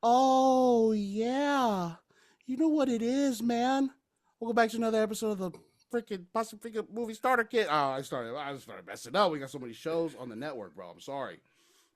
Oh yeah. You know what it is, man. Welcome back to another episode of the freaking Pasefika movie starter kit. Oh, I started messing up. We got so many shows on the network, bro. I'm sorry.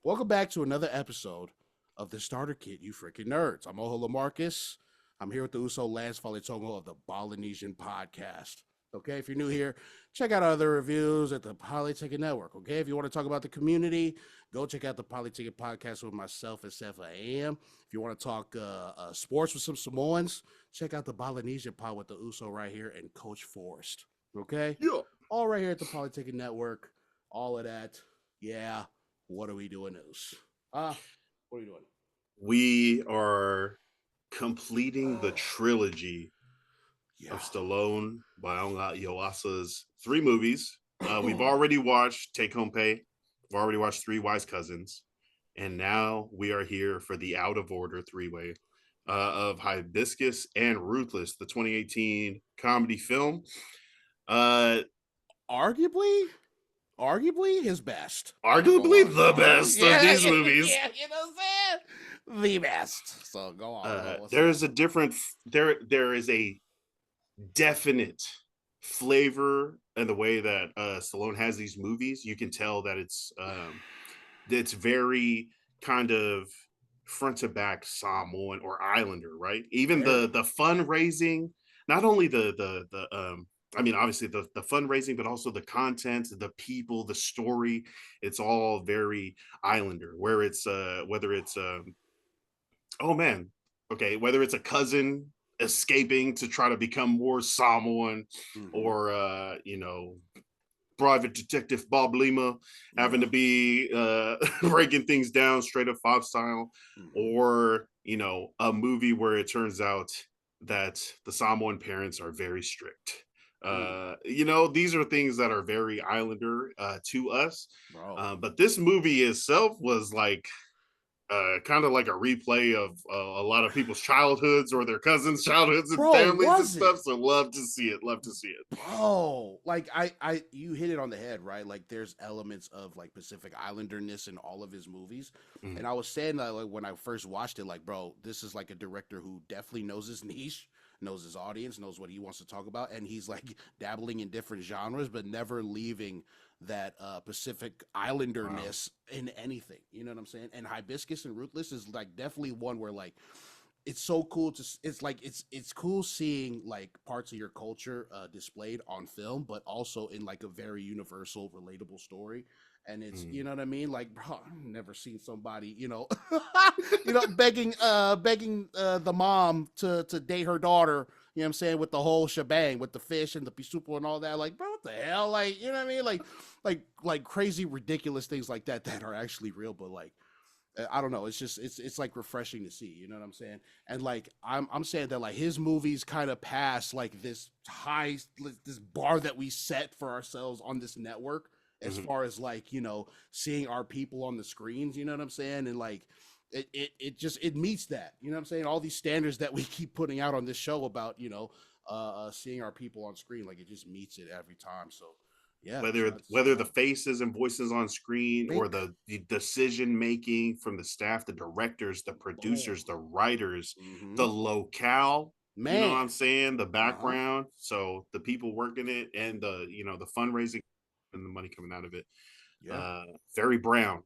Welcome back to another episode of the starter kit, you freaking nerds. I'm Oho Lamarcus. I'm here with the Uso Lance Falitongo of the Polynesian podcast. Okay, if you're new here, check out our other reviews at the Polytickin Network. Okay, if you want to talk about the community, go check out the Polytickin podcast with myself and Seth AM. If you want to talk sports with some Samoans, check out the Polynesian pod with the Uso right here and Coach Forrest. Okay, Yeah. all right here at the Polytickin Network. All of that. Yeah. What are we doing, Us? What are you doing? We are completing the trilogy of Yeah. Stallone Baonga Yoasa's three movies. We've already watched Take Home Pay. We've already watched Three Wise Cousins. And now we are here for the out of order three-way of Hibiscus and Ruthless, the 2018 comedy film. Uh, arguably, arguably his best. Go Arguably on, go the on. best of Yeah, these movies. yeah, you know what I'm saying? The best. So go on, bro. What's There up? is a different there is a definite flavor and the way that Stallone has these movies. You can tell that it's very kind of front to back Samoan or Islander, right? Even Very. the fundraising, not only I mean, obviously the fundraising, but also the content, the people, the story. It's all very Islander. Where it's whether it's oh man, okay, whether it's a cousin escaping to try to become more Samoan, Mm-hmm. or Private Detective Bob Lima having Yeah. to be breaking things down straight up Fox style, Mm-hmm. or a movie where it turns out that the Samoan parents are very strict. Mm, These are things that are very Islander to us. bro. But this movie itself was like kind of like a replay of a lot of people's childhoods or their cousins' childhoods and Bro, families and was stuff. it? So love to see it. Love to see it. Bro, like you hit it on the head, right? Like there's elements of like Pacific Islanderness in all of his movies, Mhm. and I was saying that like when I first watched it, like bro, this is like a director who definitely knows his niche, knows his audience, knows what he wants to talk about, and he's like dabbling in different genres, but never leaving that Pacific Wow. Islanderness in anything. You know what I'm saying? And Hibiscus and Ruthless is like definitely one where like it's so cool to it's like it's cool seeing like parts of your culture displayed on film but also in like a very universal relatable story, and it's, Mhm. you know what I mean, like bro, I've never seen somebody, begging the mom to date her daughter, you know what I'm saying, with the whole shebang with the fish and the pisupo and all that, like bro, what the hell, like, you know what I mean, like crazy ridiculous things like that that are actually real, but like I don't know. It's just it's like refreshing to see. You know what I'm saying? And like I'm saying that like his movies kind of pass like this bar that we set for ourselves on this network as Mhm. far as like, seeing our people on the screens. You know what I'm saying? And like it just it meets that. You know what I'm saying? All these standards that we keep putting out on this show about seeing our people on screen, like it just meets it every time. So yeah, whether shots, whether the faces and voices on screen or big the decision making from the staff, the directors, the boom. producers, the writers, Mm-hmm. the locale, you know what Man. I'm saying, the Uh-huh. background, so the people working it and the fundraising and the money coming out of it. Yeah. uh Very brown,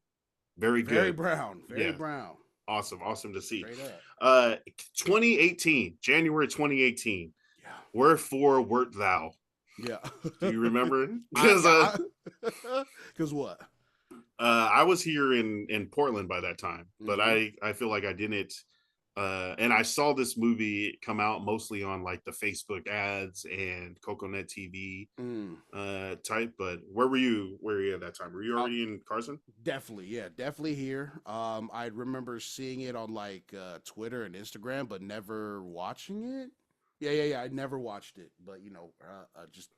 very Very good. brown. Very Yeah, brown. awesome to see. Straight up. uh 2018, January 2018. Yeah. Wherefore wert thou? Yeah. Do you remember? I Because yeah. Cause what? I was here in Portland by that time, but Mm-hmm. I feel like I didn't. And I saw this movie come out mostly on like the Facebook ads and Coconet TV Mm. type. But where were you? Where were you at that time? Were you Uh, already in Carson? definitely, yeah, definitely here. I remember seeing it on like Twitter and Instagram, but never watching it. Yeah. I never watched it, but just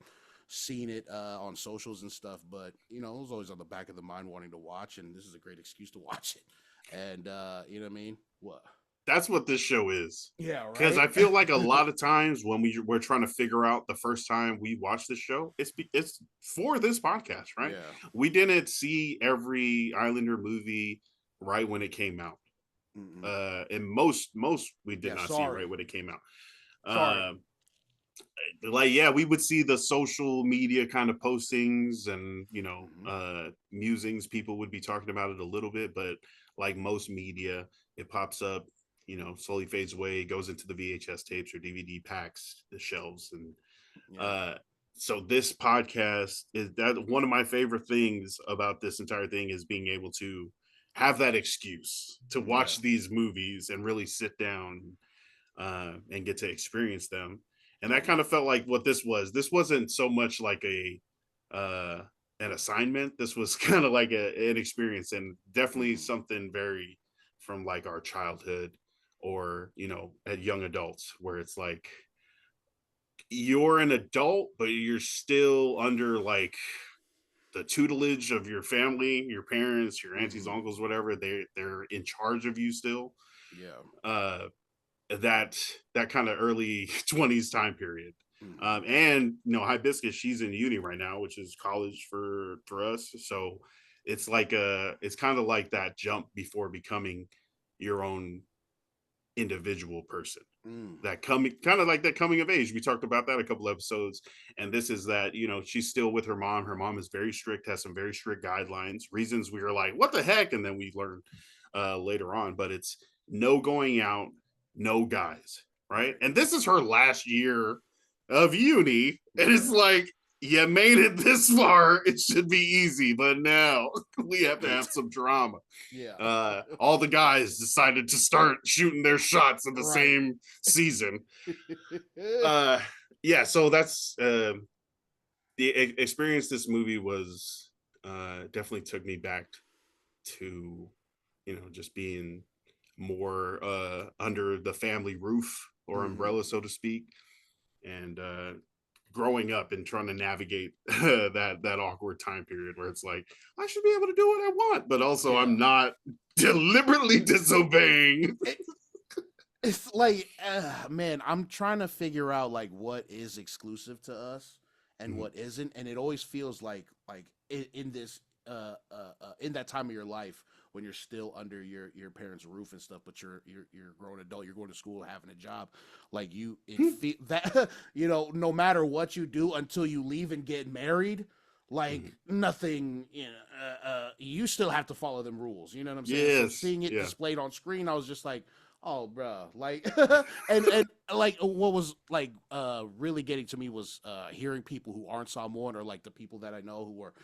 seen it on socials and stuff. But it was always on the back of the mind wanting to watch, and this is a great excuse to watch it. And you know what I mean? What? That's what this show is. Yeah, Because right. I feel like a lot of times when we're trying to figure out the first time we watch this show, it's for this podcast, right? Yeah. We didn't see every Islander movie right when it came out. Mm-mm. And most we did Yeah, not see sorry. right when it came out. Sorry. Um, like yeah, we would see the social media kind of postings and Mm-hmm. musings. People would be talking about it a little bit, but like most media, it pops up, slowly fades away, goes into the VHS tapes or DVD packs, the shelves, and Yeah. uh so this podcast is that one of my favorite things about this entire thing is being able to have that excuse to Yeah. watch these movies and really sit down and get to experience them. And that Mm-hmm. kind of felt like what this was. This wasn't so much like a uh, an assignment. This was kind of like an experience, and definitely Mm-hmm. something very from like our childhood or at young adults, where it's like you're an adult, but you're still under like the tutelage of your family, your parents, your aunties, Mm-hmm. uncles, whatever. They're in charge of you still. Yeah. Uh, that that kind of early 20s time period. Mm-hmm. And Hibiscus, she's in uni right now, which is college for us. So it's kind of like that jump before becoming your own individual person. Mm. That coming kind of like that coming of age. We talked about that a couple episodes. And this is that, she's still with her mom. Her mom is very strict, has some very strict guidelines, reasons we were like, what the heck? And then we learn later on, but it's no going out, no guys, right? Right. And this is her last year of uni. And it's Yeah. like, you made it this far. It should be easy, but now we have to have some drama. Yeah. All the guys decided to start shooting their shots in the Right. same season. Uh, yeah, so that's the experience. This movie was definitely took me back to just being more under the family roof or Mm-hmm. umbrella, so to speak, and growing up and trying to navigate that awkward time period where it's like I should be able to do what I want, but also Yeah. I'm not deliberately disobeying. It, it's like, man, I'm trying to figure out like what is exclusive to us and Mhm. what isn't, and it always feels like in this in that time of your life when you're still under your parents' roof and stuff, but you're a grown adult, you're going to school, having a job, like that no matter what you do until you leave and get married. Like Mhm. nothing, you still have to follow them rules. You know what I'm saying? So Yes, seeing it yeah. displayed on screen, I was just like, oh bro, like and like what was like really getting to me was hearing people who aren't Samoan or like the people that I know who are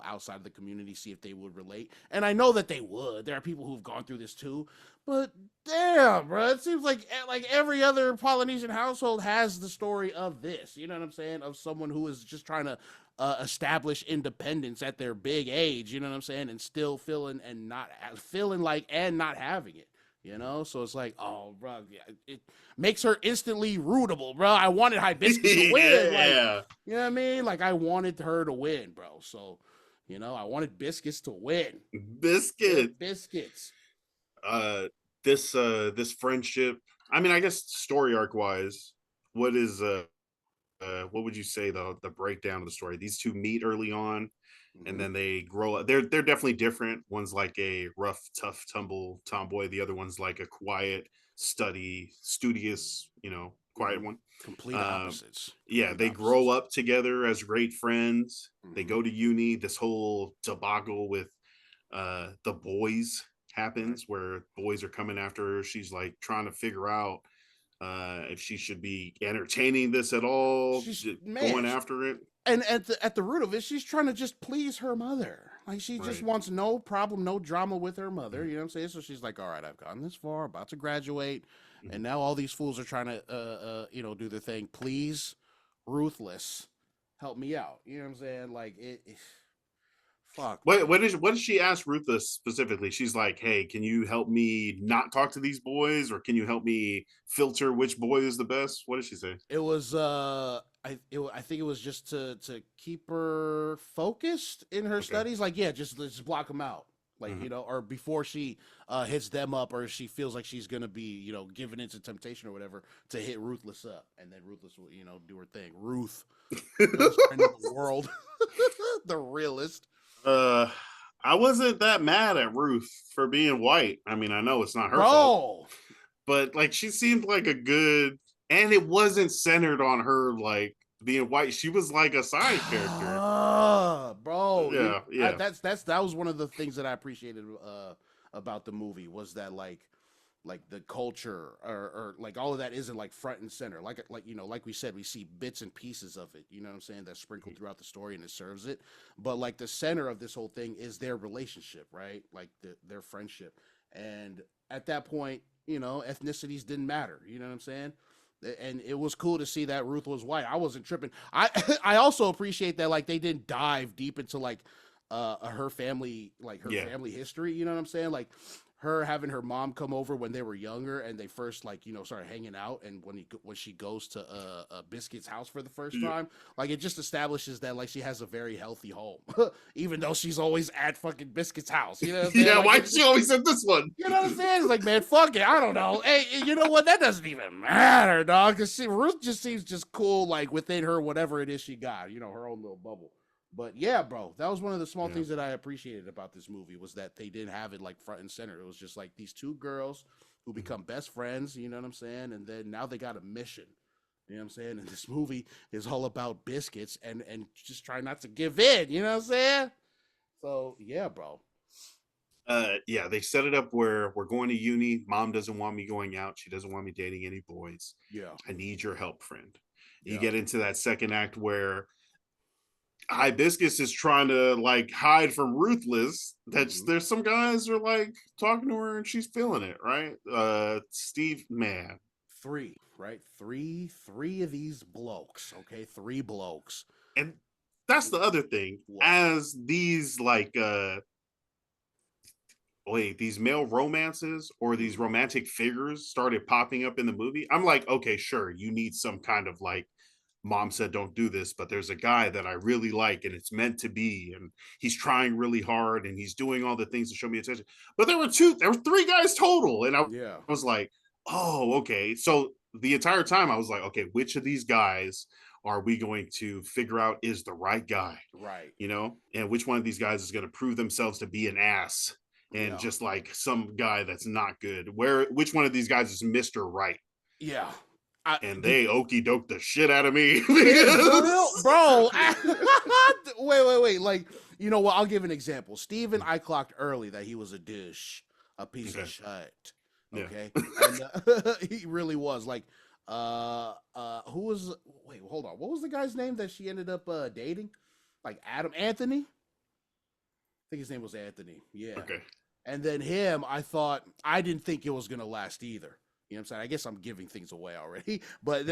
outside of the community, see if they would relate, and I know that they would. There are people who've gone through this too, but damn bro, it seems like every other Polynesian household has the story of this, you know what I'm saying, of someone who is just trying to establish independence at their big age, you know what I'm saying, and still feeling like and not having it. So it's like, oh, bro, yeah, it makes her instantly rootable, bro. I wanted Hibiscus to win, like, Yeah. you know what I mean? Like, I wanted her to win, bro. So, I wanted Biscuits to win. The Biscuit. Biscuits. uh this friendship, I mean, I guess story arc wise, what is what would you say the breakdown of the story? These two meet early on and Mm-hmm. then they grow up. They're definitely different. One's like a rough, tough, tumble tomboy. The other one's like a quiet, studious, quiet Mm-hmm. one. Complete Um, opposites. yeah, Complete they grow opposites. up together as great friends. They Mm-hmm. go to uni. This whole debacle with the boys Right. happens where boys are coming after her. She's like trying to figure out if she should be entertaining this at all, She's man, going after it. and at the root of it, she's trying to just please her mother. Like she just Right. wants no problem, no drama with her mother. Mhm. You know what I'm saying? So she's like, "All right, I've gone this far, about to graduate, and Mhm. now all these fools are trying to, do their thing. Please, Ruthless, help me out." You know what I'm saying? Like fuck, What man. what did she ask Ruthless specifically? She's like, "Hey, can you help me not talk to these boys, or can you help me filter which boy is the best?" What did she say? It was I think it was just to keep her focused in her Okay. studies. Like, yeah, just block them out. Like, Mhm. or before she hits them up, or she feels like she's gonna be, given into temptation or whatever, to hit Ruthless up, and then Ruthless will, do her thing. Ruth, realest friend in the world, the realest. uh, I wasn't that mad at Ruth for being white. I mean, I know it's not her fault, Bro, but like she seemed like a good, and it wasn't centered on her like being white. She was like a side character. bro, Yeah, yeah, that was one of the things that I appreciated about the movie was that like the culture or like all of that isn't like front and center. Like you know, like we said, we see bits and pieces of it. You know what I'm saying? That's sprinkled throughout the story and it serves it. But like the center of this whole thing is their relationship, right? Like their friendship. And at that point, you know, ethnicities didn't matter. You know what I'm saying? And it was cool to see that Ruth was white. I wasn't tripping. I I also appreciate that like they didn't dive deep into like her family, like her yeah. family history. You know what I'm saying? Like her having her mom come over when they were younger and they first like you know started hanging out, and when she goes to Biscuits house for the first Yeah. time, like it just establishes that like she has a very healthy home, even though she's always at fucking Biscuits house. You know what I'm saying? Yeah, Like why she always said this one? you know what I'm saying? It's like, man, fuck it. I don't know. Hey, you know what? That doesn't even matter, dog. Because Ruth just seems just cool, like within her, whatever it is she got, you know, her own little bubble. But yeah, bro, that was one of the small Yeah. things that I appreciated about this movie was that they didn't have it like front and center. It was just like these two girls who become best friends, you know what I'm saying? And then now they got a mission. You know what I'm saying? And this movie is all about biscuits and just try not to give in, you know what I'm saying? So yeah, bro. Yeah, they set it up where we're going to uni. Mom doesn't want me going out. She doesn't want me dating any boys. Yeah. I need your help, friend. You Yeah. get into that second act where Hibiscus is trying to like hide from Ruthless. That's Hmm. there's some guys are like talking to her and she's feeling it, right? Steve, man. Three, right? Three of these blokes, okay? Three blokes. And that's the other thing. What? As these like wait, these male romances or these Mm-hmm. romantic figures started popping up in the movie, I'm like, okay, sure, you need some kind of like, mom said don't do this, but there's a guy that I really like and it's meant to be, and he's trying really hard and he's doing all the things to show me attention. But there were three guys total, and I Yeah. was like, oh, okay. So the entire time I was like, okay, which of these guys are we going to figure out is the right guy? Right. And which one of these guys is going to prove themselves to be an ass and Yeah. just like some guy that's not good? Which one of these guys is Mr. Right? Yeah. And Did they okey doke the shit out of me they for real, because bro? Wait. Like, you know what? I'll give an example. Steven, I clocked early that he was a dish, a piece of okay, shit. yeah, Okay, and he really was. Like, who was? Wait, hold on. What was the guy's name that she ended up dating? Like Adam Anthony. I think his name was Anthony. Yeah. okay, And then him, I didn't think it was gonna last either. You know what I'm saying? I guess I'm giving things away already, but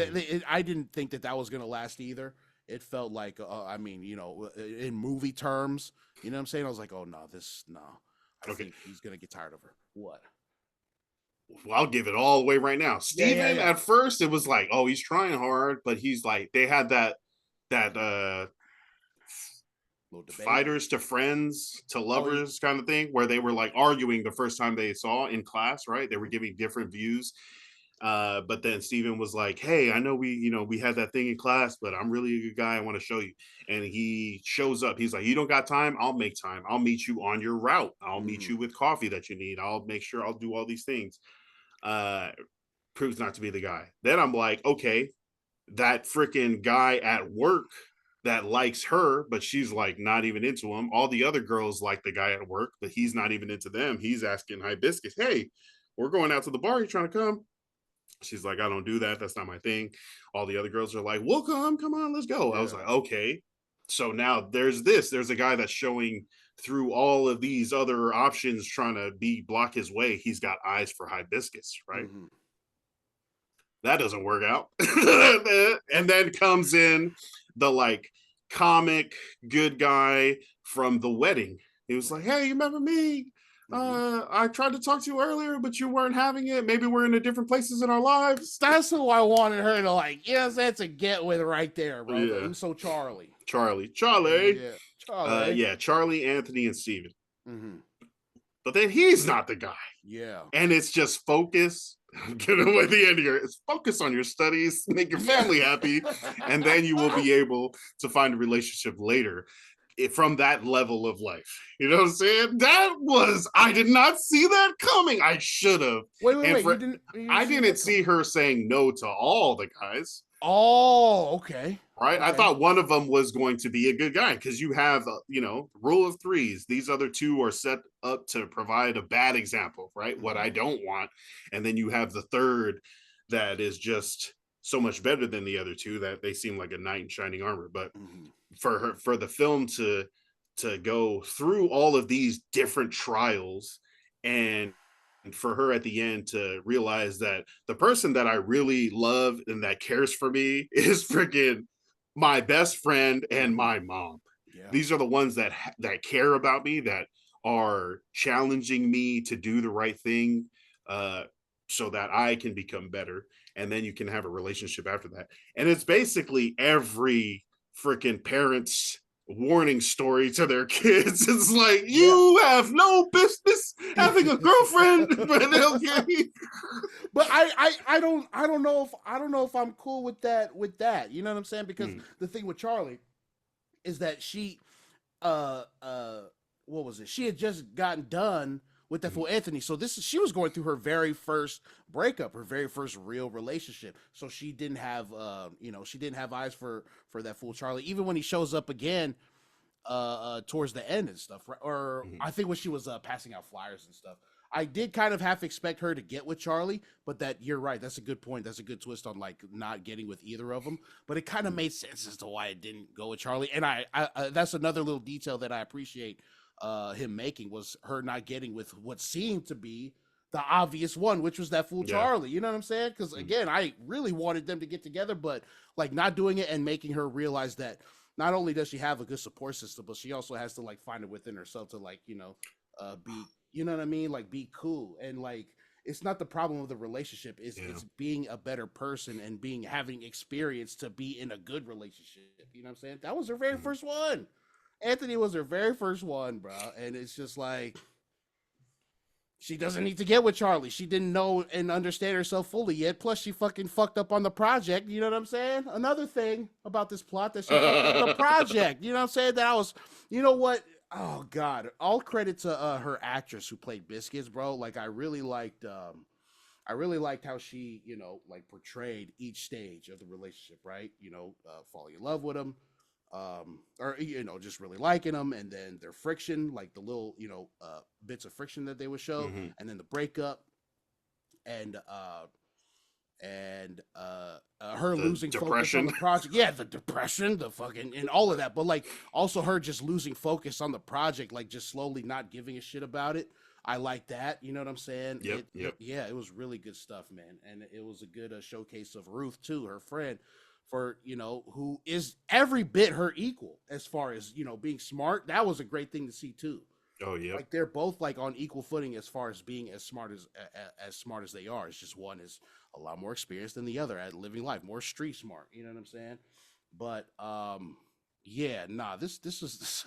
I didn't think that was gonna last either. It felt like, I mean, you know, in movie terms, you know what I'm saying? I was like, oh no, no. I okay. think he's gonna get tired of her. What? Well, I'll give it all away right now. Yeah. Steven, at first, it was like, oh, he's trying hard, but he's like, they had that Little debate. fighters to friends to Oh, lovers kind of thing where they were like arguing the first time they saw in class, right? They were mhm. giving different views. But then Steven was like, hey, I know we had that thing in class, but I'm really a good guy. I want to show you. And he shows up. He's like, you don't got time? I'll make time. I'll meet you on your route. I'll meet Mhm. you with coffee that you need. I'll make sure I'll do all these things. Uh, Proves not to be the guy. Then I'm like, okay, that freaking guy at work that likes her, but she's like not even into him. All the other girls like the guy at work, but he's not even into them. He's asking Hibiscus, hey, we're going out to the bar. You trying to come? She's like, I don't do that. That's not my thing. All the other girls are like, well, come on, let's go. I was Yeah. like, okay. So now there's this. There's a guy that's showing through all of these other options trying to block his way. He's got eyes for Hibiscus, right? Mhm. That doesn't work out. And then comes in the like comic good guy from the wedding. He was like, Right. hey, you remember me? Mhm. I tried to talk to you earlier, but you weren't having it. Maybe we're in a different places in our lives. That's who I wanted her to like. Yes, that's a get with right there, bro. The Yeah. Uso Charlie. Charlie. Yeah, Charlie. Yeah, Charlie, Anthony, and Steven. Hmm. But then he's not the guy. Yeah. And it's just focus. Get away the end here. It's focus on your studies, make your family happy, and then you will be able to find a relationship later. from that level of life. You know what I'm saying? I did not see that coming. I should have. And Wait. for You didn't I see didn't what see coming? her saying no to all the guys. Oh, okay. Right. I Okay. thought one of them was going to be a good guy because you have, rule of threes. These other two are set up to provide a bad example, right? What I don't want. And then you have the third that is just so much better than the other two that they seem like a knight in shining armor. But for the film to go through all of these different trials and for her at the end to realize that the person that I really love and that cares for me is freaking my best friend and my mom. Yeah. These are the ones that care about me, that are challenging me to do the right thing, uh, so that I can become better. And then you can have a relationship after that. And it's basically every freaking parent's warning story to their kids. It's like, Yeah. you have no business having a girlfriend, but okay. But I don't know if I'm cool with that. You know what I'm saying? Because the thing with Charlie is that she what was it? She had just gotten done with that fool Anthony. So she was going through her very first breakup, her very first real relationship. So she didn't have she didn't have eyes for that fool Charlie. Even when he shows up again towards the end and stuff, right? Or I think when she was passing out flyers and stuff. I did kind of half expect her to get with Charlie, but that you're right. That's a good point. That's a good twist on like not getting with either of them. But it kind of made sense as to why it didn't go with Charlie. And I that's another little detail that I appreciate him making, was her not getting with what seemed to be the obvious one, which was that fool Charlie. You know what I'm saying? Because again, I really wanted them to get together, but like not doing it and making her realize that not only does she have a good support system, but she also has to like find it within herself to like be, you know what I mean, like be cool. And like it's not the problem of the relationship, it's being a better person and having experience to be in a good relationship. You know what I'm saying? That was her very first one. Anthony was her very first one, bro. And it's just like she doesn't need to get with Charlie. She didn't know and understand herself fully yet. Plus, she fucking fucked up on the project. You know what I'm saying? Another thing about this plot, that she fucked up the project. You know what I'm saying? That I was, you know what? Oh God! All credit to her actress who played Biscuits, bro. Like I really liked how she, like portrayed each stage of the relationship, right? Falling in love with him, or just really liking them, and then their friction, like the little bits of friction that they would show, and then the breakup, and her The losing focus on depression. the project. Yeah, the depression, the fucking, and all of that. But like also her just losing focus on the project, like just slowly not giving a shit about it. I like that. You know what I'm saying? Yep. Yeah, it was really good stuff, man. And it was a good showcase of Ruth too, her friend, for who is every bit her equal as far as being smart. That was a great thing to see too. Oh, yeah. Like they're both like on equal footing as far as being as smart as they are. It's just one is a lot more experienced than the other at living life, more street smart. You know what I'm saying? But yeah, nah, this is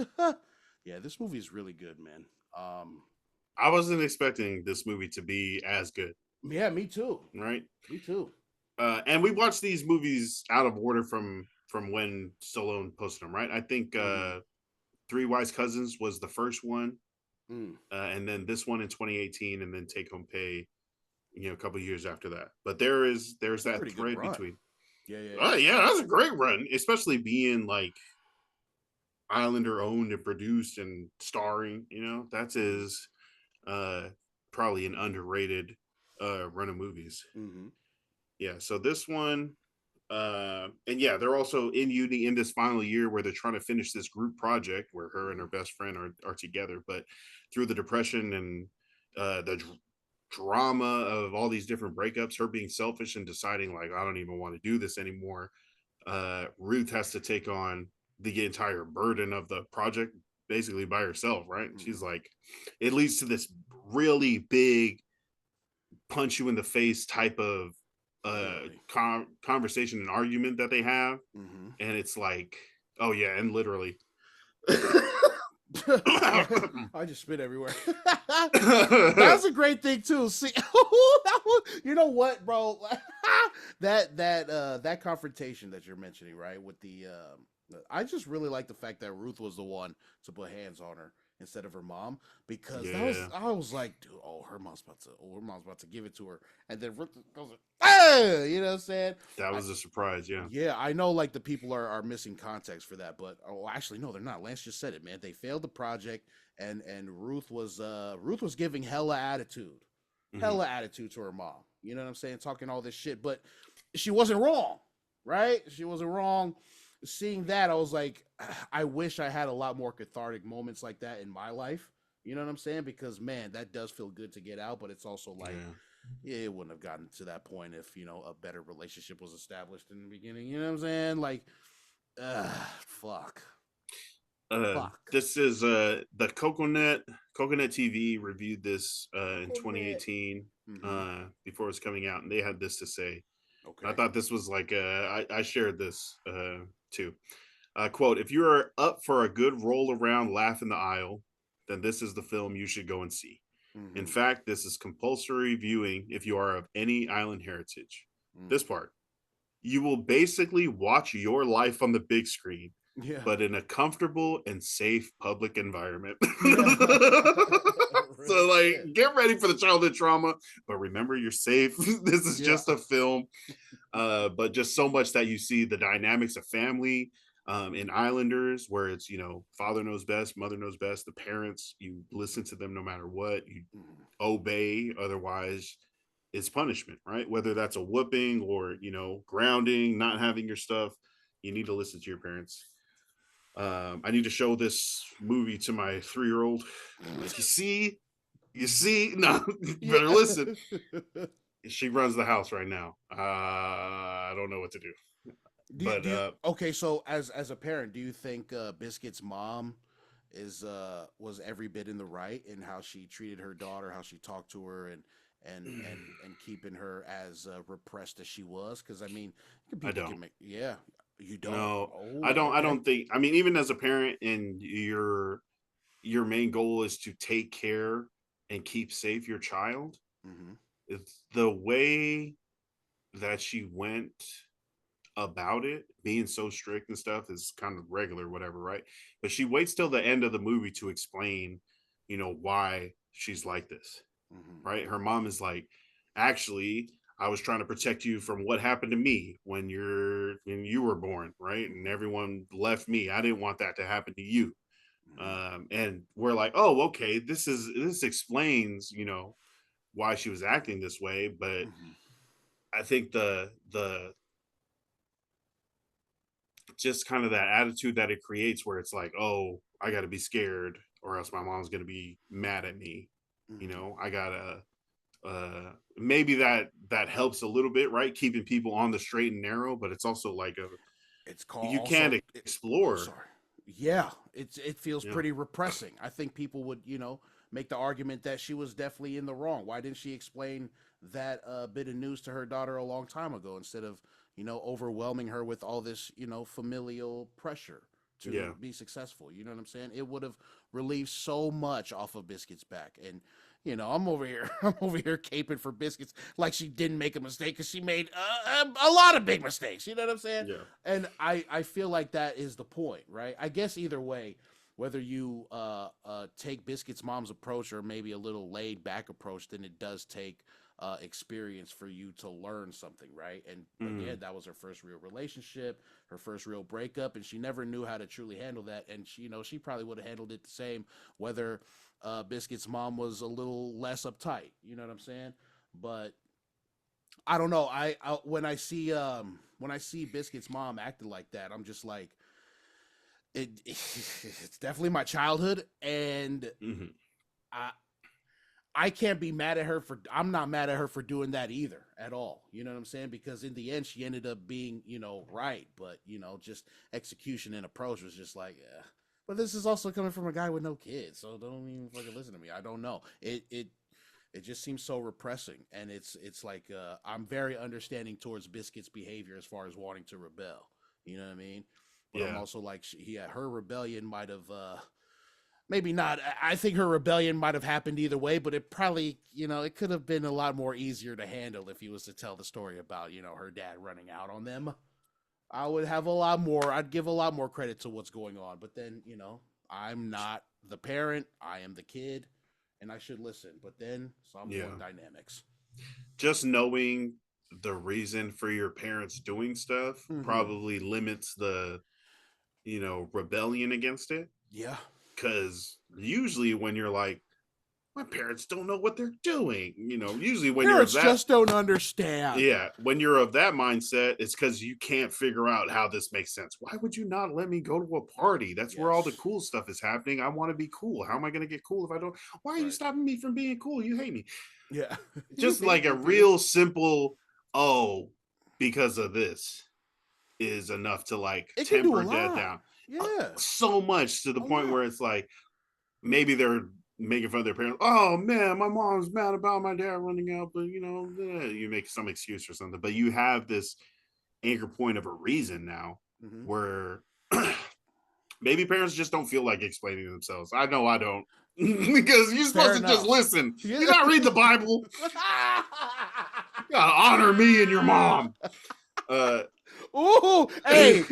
yeah, this movie is really good, man. I wasn't expecting this movie to be as good. Yeah, me too. Right. Me too. And we watched these movies out of order from when Stallone posted them. Right. I think Three Wise Cousins was the first one, and then this one in 2018, and then Take Home Pay, a couple years after that. But there's that thread between. Yeah, that's a great run, especially being like Islander owned and produced and starring. That is probably an underrated run of movies. Yeah, so this one, and yeah, they're also in uni in this final year where they're trying to finish this group project where her and her best friend are together, but through the depression and the drama of all these different breakups, her being selfish and deciding like, I don't even want to do this anymore, Ruth has to take on the entire burden of the project basically by herself, right? She's like, it leads to this really big punch you in the face type of conversation and argument that they have, and it's like, oh yeah, and literally I just spit everywhere. That's a great thing too. See, you know what, bro? that confrontation that you're mentioning, right, with the I just really like the fact that Ruth was the one to put hands on her instead of her mom, because that was Yeah, I was like, dude, her mom's about to give it to her, and then Ruth goes, ah, you know what I'm saying? that I, was a surprise. Yeah. yeah, I know like the people are missing context for that, but actually no, they're not. Lance just said it, man. They failed the project, and Ruth was giving Hmm. hella attitude to her mom. You know what I'm saying? Talking all this shit, but she wasn't wrong, right? She wasn't wrong. Seeing that, I was like, I wish I had a lot more cathartic moments like that in my life. You know what I'm saying? Because man, that does feel good to get out, but it's also like Yeah. it wouldn't have gotten to that point if a better relationship was established in the beginning. You know what I'm saying? Like, fuck, fuck. This is the Coconut TV reviewed this in Coconut. 2018 Mm-hmm. before it was coming out, and they had this to say. And I Okay. thought this was like I shared this too. Quote: If you are up for a good roll around laugh in the aisle, then this is the film you should go and see. In Mm-hmm. fact, this is compulsory viewing if you are of any island heritage. Mm. This part, you will basically watch your life on the big screen, Yeah. but in a comfortable and safe public environment. Yeah. Real So, like, shit. get ready for the childhood trauma, but remember you're safe. This is Yeah. just a film, but just so much that you see the dynamics of family in Islanders, where it's father knows best, mother knows best, the parents, you listen to them no matter what, you Mm. obey, otherwise it's punishment, right? Whether that's a whooping or grounding, not having your stuff, you need to listen to your parents. I need to show this movie to my 3-year old. Like, you see, no, you Yeah. better listen. She runs the house right now. I don't know what to do, but Okay, so as a parent, do you think Biscuit's mom is was every bit in the right in how she treated her daughter, how she talked to her, and keeping her as repressed as she was? Because I mean, I people don't. can make, yeah, you don't. No, I Oh, don't. I okay. don't think. I mean, even as a parent, and your main goal is to take care and keep safe your child. Mm-hmm. It's the way that she went about it, being so strict and stuff, is kind of regular, whatever, right? But she waits till the end of the movie to explain, why she's like this, Mm-hmm. right? Her mom is like, actually, I was trying to protect you from what happened to me when you were born, right? And Mm-hmm. everyone left me. I didn't want that to happen to you. Mm-hmm. And we're like, oh, okay, this explains, why she was acting this way. But Mm-hmm. I think the just kind of that attitude that it creates, where it's like, oh, I got to be scared, or else my mom's gonna be mad at me. Mm-hmm. I gotta maybe that helps a little bit, right? Keeping people on the straight and narrow, but it's also like It's called you can't also. Oh, explore. sorry. Yeah, it feels Yeah. pretty repressing. I think people would make the argument that she was definitely in the wrong. Why didn't she explain that bit of news to her daughter a long time ago instead of overwhelming her with all this familial pressure to Yeah. be successful? You know what I'm saying? It would have relieved so much off of Biscuit's back. And I'm over here, I'm over here caping for Biscuits like she didn't make a mistake because she made a lot of big mistakes. You know what I'm saying? Yeah. And I feel like that is the point, right? I guess either way, whether you take Biscuit's mom's approach or maybe a little laid back approach, then it does take experience for you to learn something, right? And again, Mm. that was her first real relationship, her first real breakup, and she never knew how to truly handle that. And she probably would have handled it the same whether Biscuit's mom was a little less uptight. You know what I'm saying? But I don't know. When I see Biscuit's mom acting like that, I'm just like it's definitely my childhood, and Hmm. I I can't be mad at her for. I'm not mad at her for doing that either at all. You know what I'm saying? Because in the end, she ended up being right, but just execution and approach was just like. But this is also coming from a guy with no kids, so don't even fucking listen to me. I don't know. It just seems so repressing, and it's like I'm very understanding towards Biscuit's behavior as far as wanting to rebel. You know what I mean? But I'm Yeah. also like, yeah, her rebellion might have maybe not. I think her rebellion might have happened either way, but it probably it could have been a lot more easier to handle if he was to tell the story about her dad running out on them. I would have a lot more. I'd give a lot more credit to what's going on. But then, I'm not the parent. I am the kid, and I should listen. But then some Yeah. point dynamics. Just knowing the reason for your parents doing stuff Mm-hmm. probably limits the, rebellion against it. Yeah. Because usually when you're like, my parents don't know what they're doing, usually when you're of Parents that, just don't understand. yeah, when you're of that mindset, it's because you can't figure out how this makes sense. Why would you not let me go to a party? That's where all the Yes. cool stuff is happening. I want to be cool. How am I going to get cool if I don't? Why are you Right. stopping me from being cool? You hate me. Yeah. You Just hate like a me, dude. real simple, oh, because of this is enough to like It can do a temper that lot. down Yeah. so much to the A point where lot. it's like maybe they're making fun of their parents. Oh man, my mom's mad about my dad running out, but you make some excuse or something. But you have this anchor point of a reason now Mm-hmm. where maybe parents just don't feel like explaining themselves. I know I don't. Because you're supposed Fair to just enough. listen. Yeah. You're not reading the Bible. You gotta honor me and your mom. Uh Ooh, hey,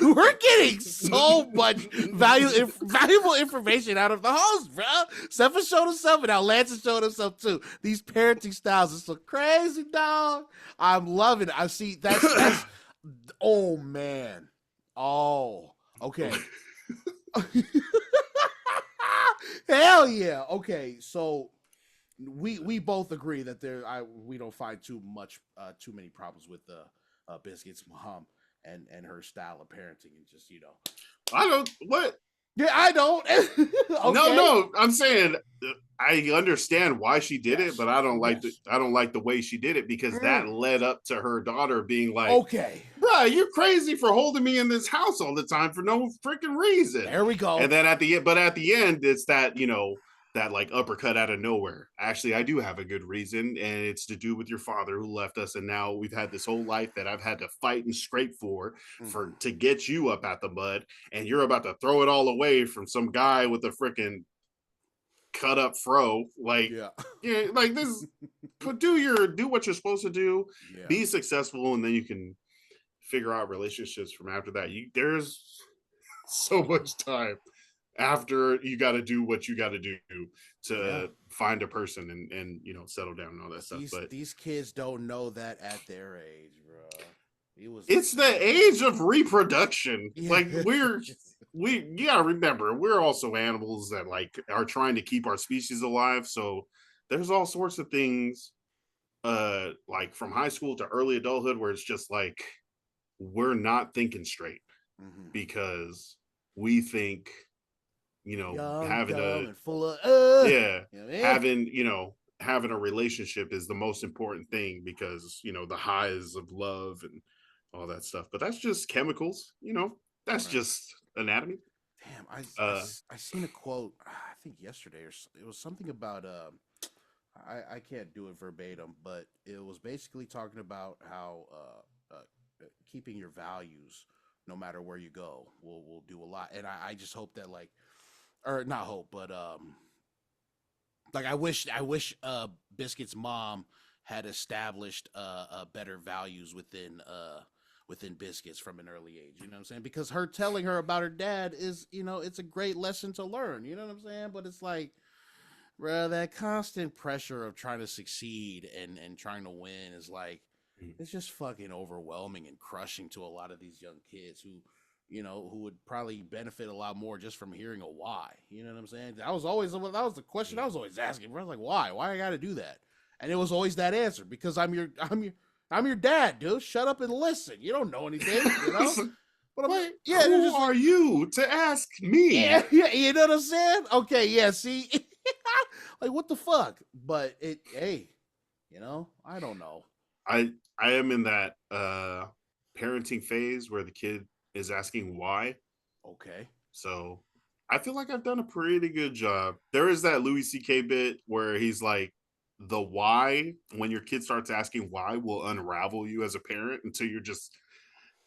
we're getting so much valuable information out of the host, bro. Stefan showed himself, and now Lance has showed himself too. These parenting styles are so crazy, dog. I'm loving it. I see that's oh man. Oh, okay. Hell yeah. Okay, so we both agree that we don't find too many problems with the Biscuits mom and her style of parenting and just I don't what yeah, I don't. no, Okay. no. I'm saying I understand why she did it, Yes. but Yes. I don't like the way she did it because that Mm. led up to her daughter being like, Okay. "Bruh, you're crazy for holding me in this house all the time for no freaking reason." There we And go. then at the end, it's that that like uppercut out of nowhere. Actually, I do have a good reason, and it's to do with your father who left us, and now we've had this whole life that I've had to fight and scrape for Mm-hmm. to get you up out the mud, and you're about to throw it all away from some guy with a freaking cut up fro. Like, Yeah. yeah, like this. Do what you're supposed to do, Yeah. be successful, and then you can figure out relationships from after that. There's so much time after you got to do what you got to do Yeah. to find a person and settle down and all that But stuff. these But these kids don't know that at their age, bro. He was it's the age of reproduction. yeah. Like we you gotta remember we're also animals that like are trying to keep our species alive. So there's all sorts of things like from high school to early adulthood where it's just like we're not thinking straight Mm-hmm. because we think Young, having dumb, a and full of yeah you know what I mean? having a relationship is the most important thing because the highs of love and all that stuff, but that's just chemicals, that's Right. just anatomy. Damn, uh I seen a quote. I think yesterday, it was something about. I can't do it verbatim, but it was basically talking about how keeping your values, no matter where you go, will do a lot. And I just hope that or not hope, but I wish Biscuit's mom had established better values within Biscuits from an early age. You know what I'm saying? Because her telling her about her dad is, it's a great lesson to learn. You know what I'm saying? But it's like, bro, that constant pressure of trying to succeed and trying to win is like, it's just fucking overwhelming and crushing to a lot of these young kids who would probably benefit a lot more just from hearing a why. You know what I'm saying? That was the question I was always asking. Bro. I was like, why? Why I got to do that? And it was always that answer because I'm your dad, dude. Shut up and listen. You don't know anything, you know. But I'm Wait, yeah, they're who just like are you to ask me? yeah, yeah. You know what I'm saying? Okay, yeah. See, like what the fuck? But hey, I don't know. I am in that parenting phase where the kid is asking why. Okay. So I feel like I've done a pretty good job. There is that Louis C.K. bit where he's like, the why, when your kid starts asking why, will unravel you as a parent until you're just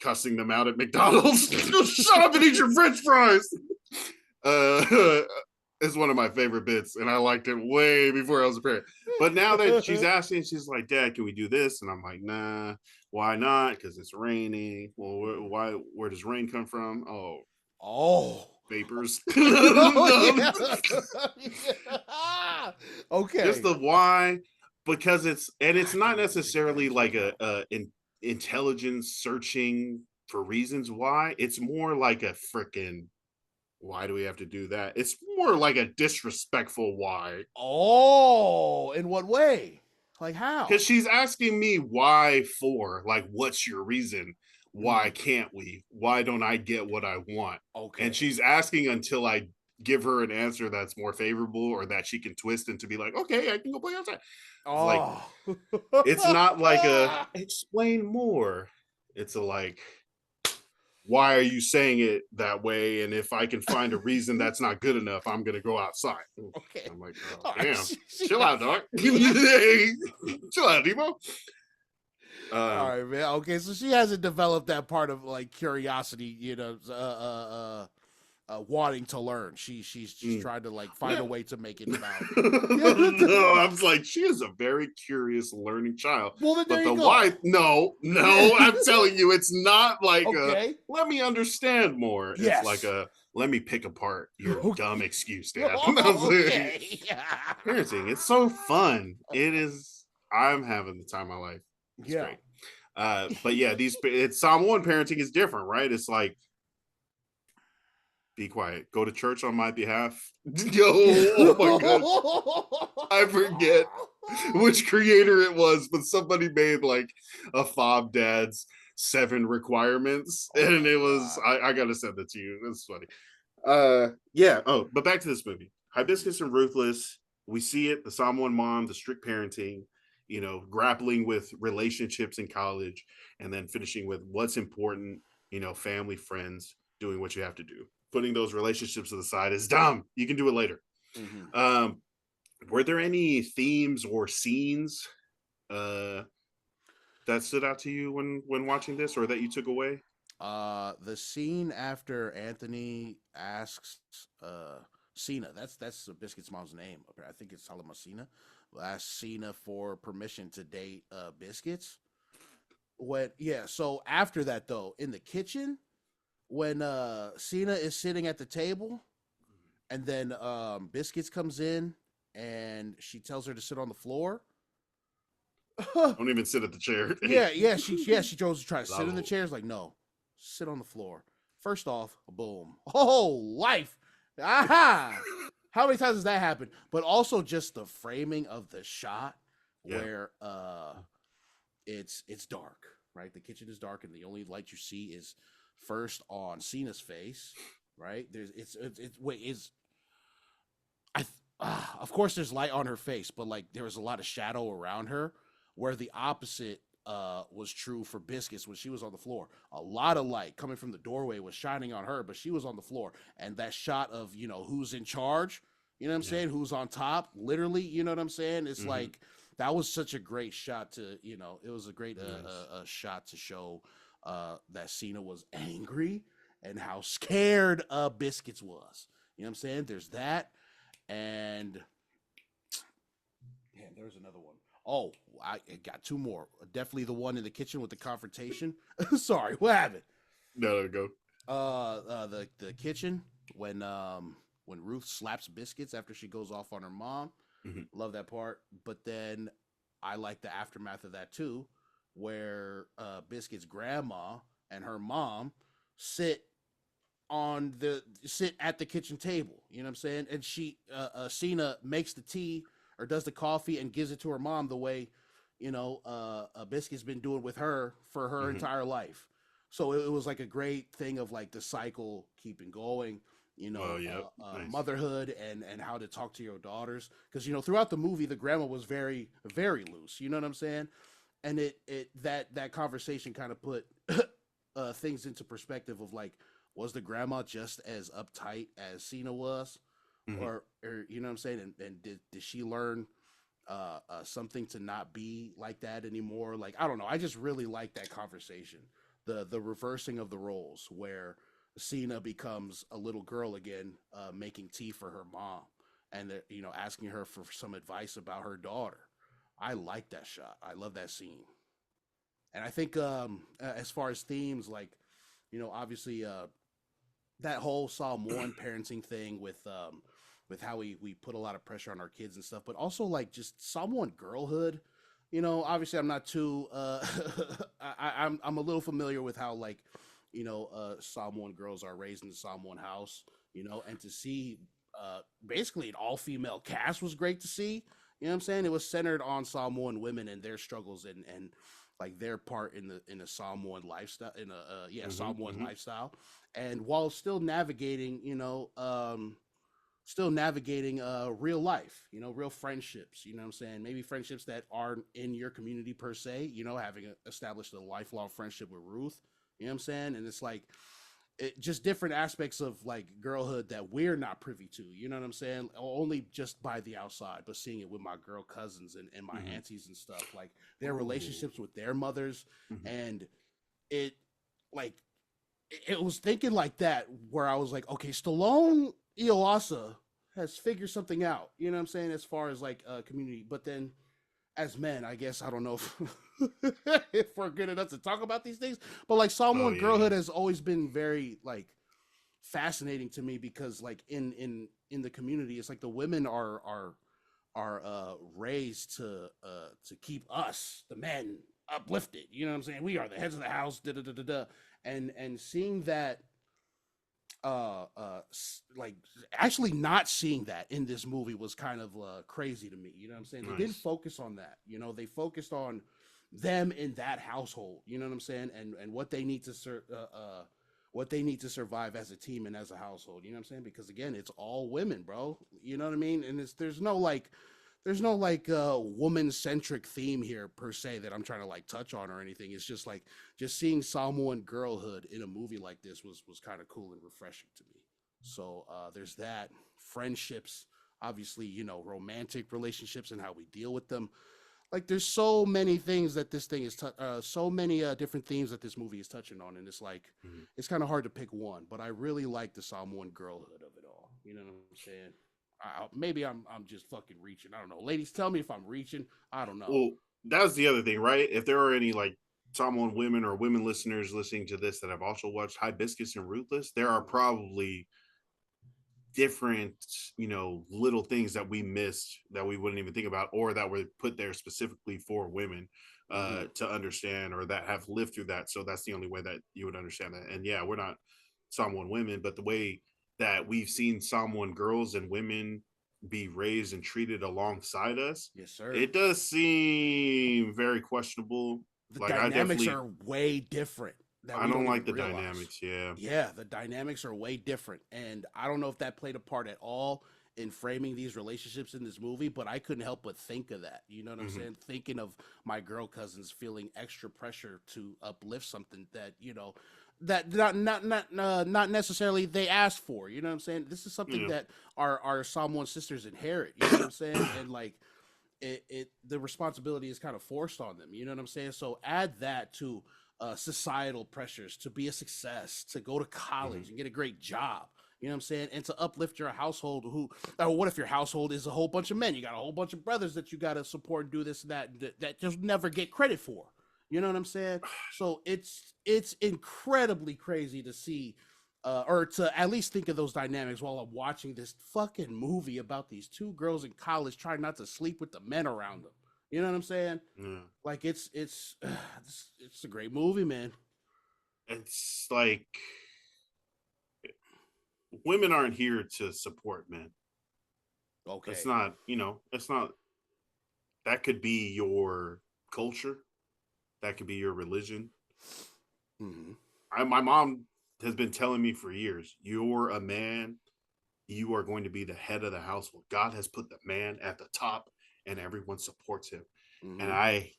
cussing them out at McDonald's. Shut up and eat your French fries. Uh, It's one of my favorite bits, and I liked it way before I was a parent. But now that she's asking, she's like, "Dad, can we do this?" And I'm like, "Nah, why not? Because it's raining." Well, why? Where does rain come from? Oh, Oh. vapors. Oh No, yeah. just Okay. the why, because it's I can not relate to that necessarily too, like though. intelligence searching for reasons why. It's more like a freaking why do we have to do that? It's more like a disrespectful why. Oh, in what way? Like Because how? she's asking me why for, like, what's your reason? Why Mm, can't we? Why don't I get what I want? And okay. she's asking until I give her an answer that's more favorable or that she can twist into be like, okay, I can go play outside. It's like, Oh. it's not like a explain more. It's a like, why are you saying it that way? And if I can find a reason that's not good enough, I'm gonna go outside. Okay. I'm like, oh All right. damn, chill Yeah. out, dog. Yeah. Chill out, Demo. All Um, right, man. Okay, so she hasn't developed that part of like curiosity, wanting to learn. She's mm. trying to like find a Yeah. way to make it about. Yeah. No, I was like, she is a very curious learning child. Well, then there But you the go. why, no, Yeah. no, I'm telling you, it's not like a Okay. let me understand more. It's like Yes. a let me pick apart your dumb Okay. excuse, Dad. I was like, Okay. parenting, it's so fun. It is, I'm having the time of my life. It's Yeah. great. But yeah, it's Psalm 1 parenting is different, right? It's like be quiet. Go to church on my behalf. Yo, oh my god. I forget which creator it was, but somebody made like a Fob Dad's 7 requirements. Oh And my it was god. I gotta send it to you. It's funny. Yeah. Oh, but back to this movie. Hibiscus and Ruthless. We see it, the Psalm 1 mom, the strict parenting, grappling with relationships in college, and then finishing with what's important, family, friends, doing what you have to do. Putting those relationships to the side is dumb. You can do it later. Hmm. Um, were there any themes or scenes uh that stood out to you when watching this or that you took away? The scene after Anthony asks Cena, that's Biscuit's mom's name. I think it's Salama Cena. Asks Cena for permission to date Biscuits. When yeah, so after that though, in the kitchen, when Cena is sitting at the table and then Biscuits comes in and she tells her to sit on the floor. Don't even sit at the chair. Yeah, she chose to try to sit in the Lavo. chairs. Like, no, sit on the floor. First off, boom. Oh, life. Aha. How many times has that happened? But also just the framing of the shot Yeah. where it's dark, right? The kitchen is dark and the only light you see is first on Cena's face, right? There's it's wait, is I of course there's light on her face, but like there was a lot of shadow around her, where the opposite was true for Biscuits when she was on the floor. A lot of light coming from the doorway was shining on her, but she was on the floor. And that shot of who's in charge, you know what I'm Yeah. saying, who's on top, literally, you know what I'm saying. It's Hmm. like that was such a great shot to it was a great Nice. shot to show that Cena was angry and how scared Biscuits was. You know what I'm saying? There's that and damn, there's another one. Oh, I got two more. Definitely the one in the kitchen with the confrontation. Sorry, what happened? No, there we go. The kitchen when Ruth slaps Biscuits after she goes off on her mom. Hmm. Love that part. But then I like the aftermath of that too, where Biscuits' grandma and her mom sit sit at the kitchen table. You know what I'm saying? And Cena makes the tea or does the coffee and gives it to her mom the way Biscuit's been doing with her for her Hmm. entire life. So it was like a great thing of like the cycle keeping going. Oh, yeah. Nice. Motherhood and how to talk to your daughters because throughout the movie the grandma was very very loose. You know what I'm saying? And that conversation kind of put things into perspective of like was the grandma just as uptight as Cena was, Hmm. or you know what I'm saying? And did she learn something to not be like that anymore? Like I don't know. I just really like that conversation, the reversing of the roles where Cena becomes a little girl again, making tea for her mom, and asking her for some advice about her daughter. I like that shot. I love that scene, and I think as far as themes, like obviously that whole Psalm one parenting thing with how we put a lot of pressure on our kids and stuff, but also like just Psalm one girlhood. Obviously I'm not too I'm a little familiar with how like Psalm one girls are raised in the Psalm one house, and to see basically an all female cast was great to see. You know what I'm saying? It was centered on Psalm one women and their struggles and like their part in the Psalm one lifestyle in a Hmm. Psalm one Hmm. lifestyle, and while still navigating real life, real friendships, you know what I'm saying? Maybe friendships that aren't in your community per se, having established a lifelong friendship with Ruth, you know what I'm saying? And it's like just different aspects of like girlhood that we're not privy to, you know what I'm saying? Only just by the outside, but seeing it with my girl cousins and my Hmm. aunties and stuff, like their Ooh. relationships with their mothers. Hmm. And it like it was thinking like that where I was like, okay, Stallone Iowasa has figured something out, you know what I'm saying, as far as like community. But then as men, I guess I don't know if, if we're good enough to talk about these things. But like Psalm Oh one yeah, yeah. girlhood has always been very like fascinating to me because like in the community, it's like the women are raised to keep us, the men, uplifted. You know what I'm saying? We are the heads of the house, da da da da da. And seeing that like actually not seeing that in this movie was kind of crazy to me. You know what I'm saying? They didn't Nice. focus on that. They focused on them in that household. You know what I'm saying? And what they need to what they need to survive as a team and as a household. You know what I'm saying? Because again, it's all women, bro. You know what I mean? And there's no like woman centric theme here per se that I'm trying to like touch on or anything. It's just like just seeing Salmo and girlhood in a movie like this was kind of cool and refreshing to me. So there's that. Friendships, obviously, romantic relationships and how we deal with them. Like there's so many things that this thing is so many different themes that this movie is touching on, and it's like Mhm. it's kind of hard to pick one, but I really like the Psalm one girlhood of it all. You know what I'm saying? Maybe I'm just fucking reaching. I don't know. Ladies, tell me if I'm reaching. I don't know. Well, that's the other thing, right? If there are any like someone women or women listeners listening to this that have also watched Hibiscus and Ruthless, there are probably different, little things that we missed that we wouldn't even think about, or that were put there specifically for women Mm-hmm. to understand, or that have lived through that. So that's the only way that you would understand that. And yeah, we're not someone women, but the way that we've seen someone girls and women be raised and treated alongside us, Yes, sir. it does seem very questionable. The Like I dynamics definitely, are way different that I we don't don't like even the realize. dynamics. Yeah. Yeah, the dynamics are way different. And I don't know if that played a part at all in framing these relationships in this movie, but I couldn't help but think of that. You know what I'm Hmm. saying? Thinking of my girl cousins feeling extra pressure to uplift something that, that not necessarily they asked for. You know what I'm saying? This is something Yeah. that our Psalm 1 sisters inherit. You know what I'm saying? And like the responsibility is kind of forced on them. You know what I'm saying? So add that to societal pressures to be a success, to go to Hmm. college and get a great job. You know what I'm saying? And to uplift your household. What if your household is a whole bunch of men? You got a whole bunch of brothers that you got to support and do this and that just never get credit for. You know what I'm saying? So it's incredibly crazy to see or to at least think of those dynamics while I'm watching this fucking movie about these two girls in college trying not to sleep with the men around them. You know what I'm saying? Yeah. Like it's a great movie, man. It's like women aren't here to support men. It's Okay. not, it's not, that could be your culture, that could be your religion. Hmm. My mom has been telling me for years, you're a man, you are going to be the head of the household. God has put the man at the top and everyone supports him. And Hmm. I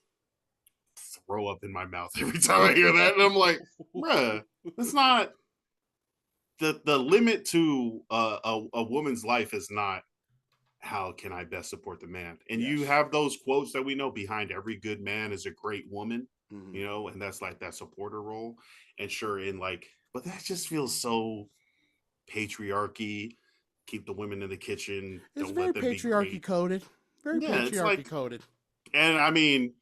throw up in my mouth every time I hear that. And I'm like, bruh, that's not the limit to a woman's life is not how can I best support the man? And you Yes. have those quotes that we know behind every good man is a great woman, Hmm. and that's like that supporter role. And sure, in like but that just feels so patriarchy. Keep the women in the kitchen. It's Don't let very them be patriarchy great. coded. Very Yeah, it's patriarchy like, coded. and I mean,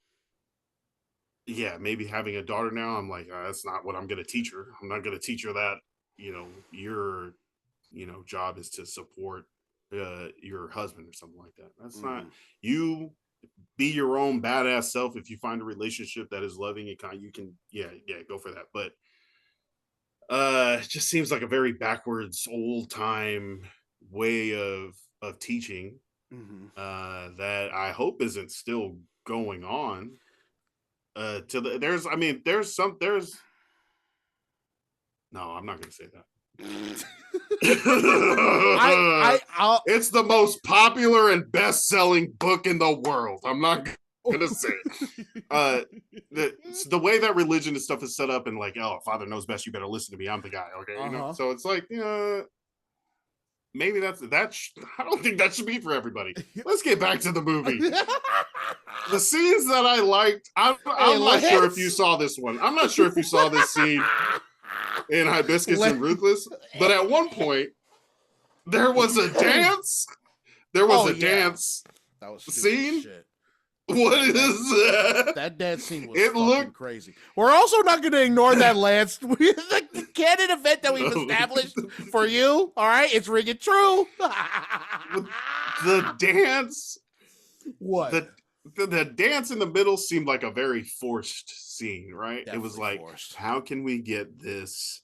yeah, maybe having a daughter now, I'm like, that's not what I'm going to teach her. I'm not going to teach her that, your, job is to support your husband or something like that. That's not Mm-hmm. you. Be your own badass self. If you find a relationship that is loving and kind, you can, yeah, go for that. But it just seems like a very backwards, old time way of teaching Mm-hmm. that I hope isn't still going on. To the there's I mean there's no, I'm not gonna say that. I'll. It's the most popular and best-selling book in the world. I'm not gonna say it. Uh the way that religion and stuff is set up, and like, oh, father knows best, you better listen to me, I'm the guy, okay, Uh-huh. so it's like, maybe I don't think that should be for everybody. Let's get back to the movie. The scenes that I liked, Hey, I'm not sure if you let's. saw this one. I'm not sure if you saw this scene in Hibiscus Let. and Ruthless, but at one point there was a dance. There was Oh a yeah, dance that was stupid as scene. shit. What That is that that? that dance scene was It fucking looked crazy. We're also not going to ignore that, Lance. The canon event that we've no. established for you. All right, it's ringing true. The dance, What? the, the dance in the middle seemed like a very forced scene, right? It was Definitely like, forced. how can we get this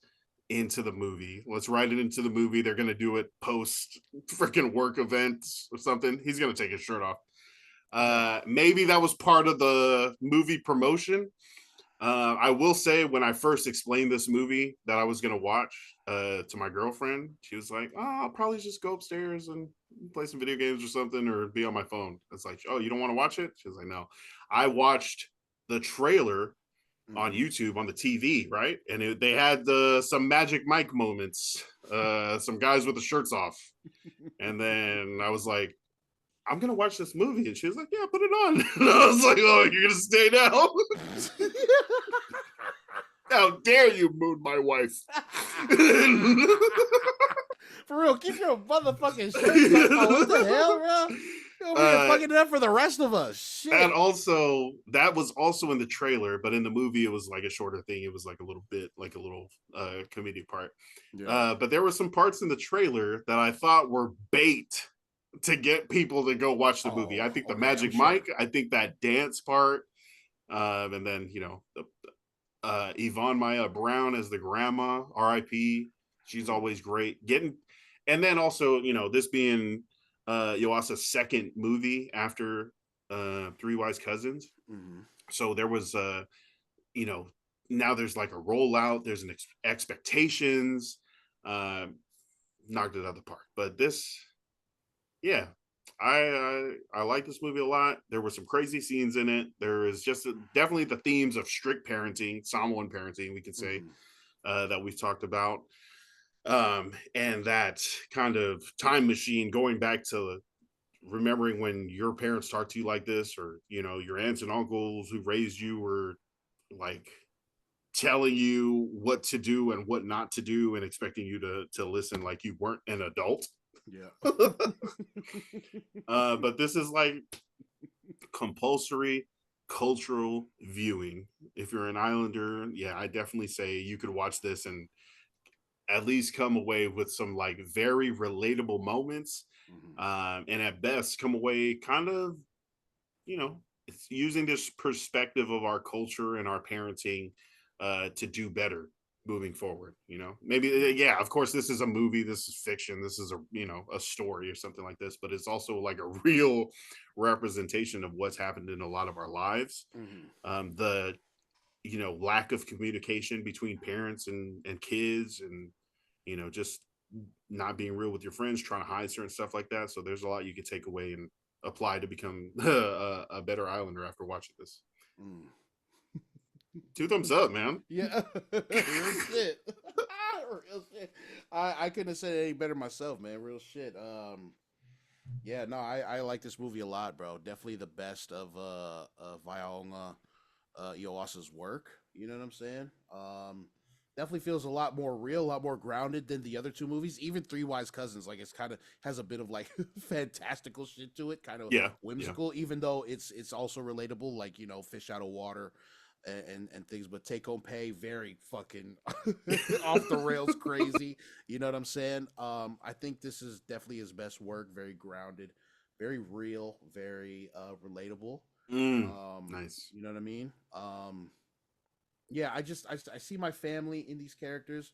into the movie? Let's write it into the movie. They're gonna do it post freaking work events or something. He's gonna take his shirt off. Maybe that was part of the movie promotion. I will say, when I first explained this movie that I was going to watch to my girlfriend, she was like, "Oh, I'll probably just go upstairs and play some video games or something, or be on my phone." It's like, "Oh, you don't want to watch it?" She was like, "No." I watched the trailer on Mm-hmm. YouTube on the TV, right? And they had some Magic Mike moments, some guys with the shirts off, and then I was like, I'm gonna watch this movie, and she was like, "Yeah, put it on." And I was like, "Oh, you're gonna stay now? How dare you moon my wife?" For real, keep your motherfucking shirts on. What the hell, bro? You're over here uh, fucking it up for the rest of us. Shit. that was also in the trailer, but in the movie it was like a shorter thing. It was like a little bit, like a little comedic part. Yeah. But there were some parts in the trailer that I thought were bait to get people to go watch the movie. Oh, I think the okay. I'm Magic sure. Mike, I think that dance part, and then Yvonne Maya Brown as the grandma, R.I.P. She's Mm-hmm. always great. And then also, this being Yoasa's second movie after Three Wise Cousins. Mm-hmm. So there was, you know, now there's like a rollout. There's an expectations. Uh, Knocked it out of the park. But this, yeah, I like this movie a lot. There were some crazy scenes in it. There is just definitely the themes of strict parenting, Samoan parenting, we could say, Mm-hmm. that we've talked about, and that kind of time machine going back to remembering when your parents talked to you like this, or your aunts and uncles who raised you were like telling you what to do and what not to do, and expecting you to listen like you weren't an adult. Yeah. But this is like compulsory cultural viewing. If you're an Islander, yeah, I definitely say you could watch this and at least come away with some like very relatable moments, Mm-hmm. and at best come away kind of, it's using this perspective of our culture and our parenting to do better moving forward. Maybe, yeah, of course this is a movie, this is fiction, this is a story or something like this, but it's also like a real representation of what's happened in a lot of our lives. Mm-hmm. The lack of communication between parents and kids, and just not being real with your friends, trying to hide certain stuff like that. So there's a lot you could take away and apply to become a better Islander after watching this. Mm. Two thumbs up, man. Yeah. Real shit. Real shit. I couldn't have said it any better myself, man. Real shit. Yeah, no, I like this movie a lot, bro. Definitely the best of Viola Iwasa's work. You know what I'm saying? Definitely feels a lot more real, a lot more grounded than the other two movies. Even Three Wise Cousins, like it's kind of has a bit of like fantastical shit to it, kind of Yeah, yeah. whimsical, even though it's also relatable, like fish out of water and things. But Take Home Pay, very fucking off the rails, crazy. You know what I'm saying? I think this is definitely his best work. Very grounded, very real, very relatable. Nice. You know what I mean? Yeah, I see my family in these characters.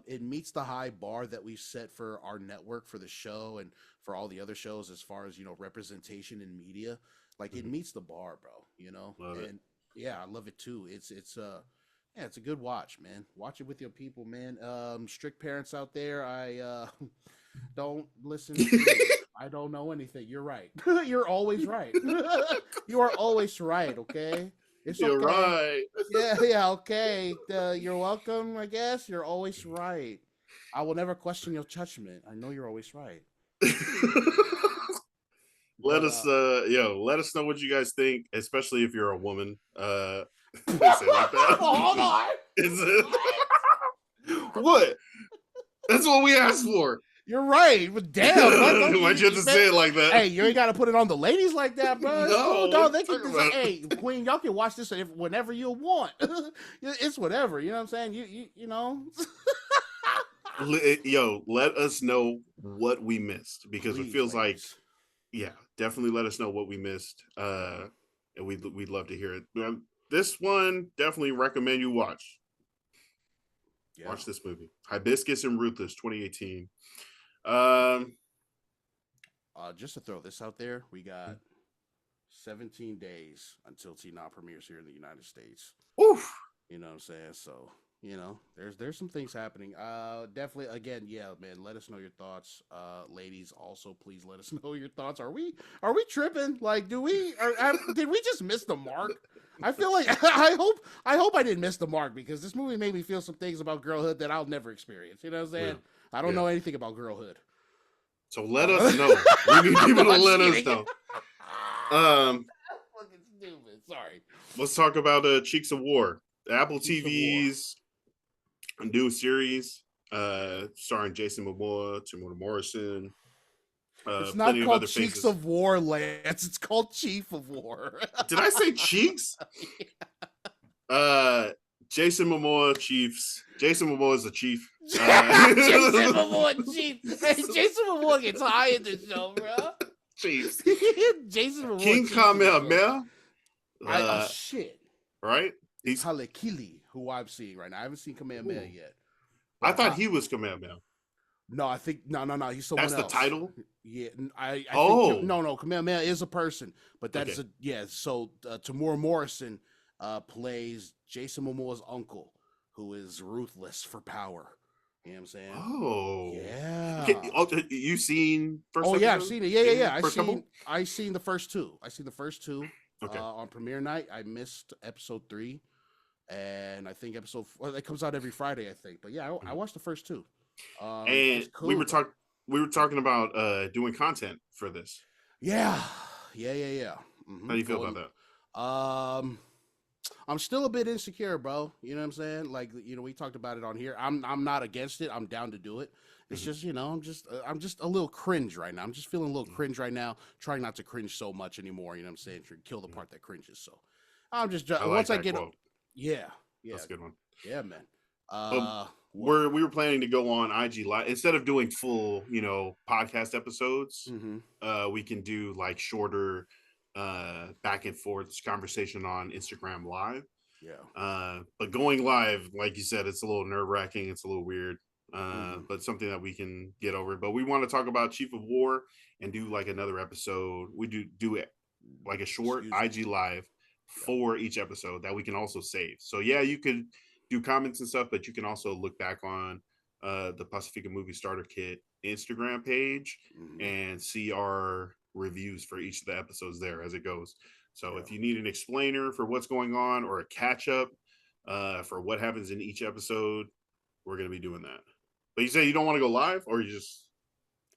It meets the high bar that we've set for our network for the show and for all the other shows as far as representation in media. Like it Mhm. meets the bar, bro. Love it. And yeah, I love it too. It's yeah, it's a good watch, man. Watch it with your people, man. Strict parents out there, I don't listen to me. I don't know anything. You're right. You're always right. You are always right. Okay, it's You're okay. right. Yeah, yeah, okay. You're welcome, I guess. You're always right. I will never question your judgment. I know you're always right. Let But us let us know what you guys think, especially if you're a woman. They say it like that. hold on. Is it What? what? That's what we asked for. You're right. But damn, bro, don't Why'd you have to say it like that? hey, you ain't got to put it on the ladies like that, bro. It's cool, No, what are dog. you They can talking decide. about? Hey, Queen, y'all can watch this whenever you want. It's whatever. You know what I'm saying? You know. Yo, let us know what we missed because it Please, feels like, ladies. yeah, definitely let us know what we missed. And we'd love to hear it. This one definitely recommend you watch. Yeah. Watch this movie, Hibiscus and Ruthless, 2018. Um, Just to throw this out there, we got 17 days until T-Now premieres here in the United States. oof. You know what I'm saying? So, there's some things happening. Definitely again, yeah, man, let us know your thoughts. Ladies, also please let us know your thoughts. Are we tripping? Like, did we just miss the mark? I feel like I hope I didn't miss the mark because this movie made me feel some things about girlhood that I'll never experience. You know what I'm Yeah, saying? I don't yeah. know anything about girlhood. So let us know. We need people No, to I'm just let us kidding. know. Um, Fucking stupid. Sorry. let's talk about Cheeks of War, Apple Cheeks of War. TV's new series, starring Jason Momoa, Tamora Morrison, It's not plenty of called other Cheeks faces. of War, Lance. It's called Chief of War. Did I say Cheeks? Uh, Jason Momoa, Chiefs. Jason Momoa is the chief. Jason Momoa Chief. Hey, Jason Momoa gets high in this show, bro. Chiefs. Jason Momoa King Chiefs in this show. Kamehameha. Oh Uh, shit. right? It's He's. Halekili, who I'm seeing right now. I haven't seen Kamehameha Ooh. yet. I But thought he was Kamehameha. no, I think no. He's someone That's the else. title. Yeah, I think Oh, no. Kamehameha is a person, but that is okay. a yeah. So Tamora Morrison plays Jason Momoa's uncle, who is ruthless for power. You know what I'm saying? Oh, okay. Yeah. Oh, you seen first Oh yeah, I've episode? seen it. Yeah, yeah, Yeah, yeah. I first seen couple. I seen the first two. Okay. On premiere night. I missed episode 3, and I think it comes out every Friday. I think, but yeah, I Mhm. watched the first two. And It's cool, bro. we were talking about doing content for this. Yeah, yeah. How do you I feel about would. that? Um, I'm still a bit insecure, bro. You know what I'm saying? Like, we talked about it on here. I'm not against it. I'm down to do it. It's Mhm. just, I'm just a little cringe right now. I'm just feeling a little Mhm. cringe right now. Trying not to cringe so much anymore. You know what I'm saying? To kill the Mhm. part that cringes. So I'm just I like once I that get, quote. yeah, yeah, That's a good one. yeah, man. Um, What? we were planning to go on IG live instead of doing full, podcast episodes. Mm-hmm. We can do like shorter, back and forth conversation on Instagram Live. Yeah. But going live, like you said, it's a little nerve wracking. It's a little weird, Mm-hmm. but something that we can get over. But we want to talk about Chief of War and do like another episode. We do it like a short Excuse me. IG live Yep. for each episode that we can also save. So yeah, you could do comments and stuff, but you can also look back on the Pasefika Movie Starter Kit Instagram page Mm-hmm. and see our reviews for each of the episodes there as it goes. So Yeah. if you need an explainer for what's going on or a catch up for what happens in each episode, we're going to be doing that. But you say you don't want to go live, or you just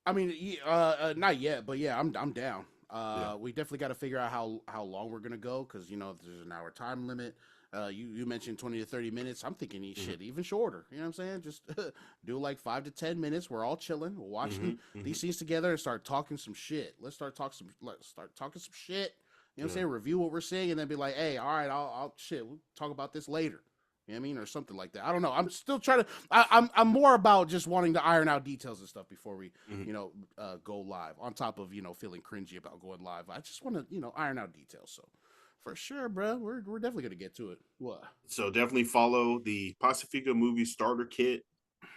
I mean, not yet, but yeah, I'm down. Yeah. We definitely got to figure out how long we're gonna go because there's an hour time limit. You mentioned 20 to 30 minutes. I'm thinking Hmm. shit even shorter. You know what I'm saying? Just do like 5 to 10 minutes. We're all chilling. We're Hmm. watching Hmm. these scenes together and start talking some shit. Let's start talking some shit. You know what I'm Yeah. saying? Review what we're seeing and then be like, hey, all right, I'll shit. We'll talk about this later. You know what I mean? Or something like that. I don't know. I'm still trying to. I'm more about just wanting to iron out details and stuff before we Hmm. go live. On top of feeling cringy about going live, I just want to iron out details. So for sure, bro, we're definitely gonna get to it. What? So definitely follow the Pasefika movie starter kit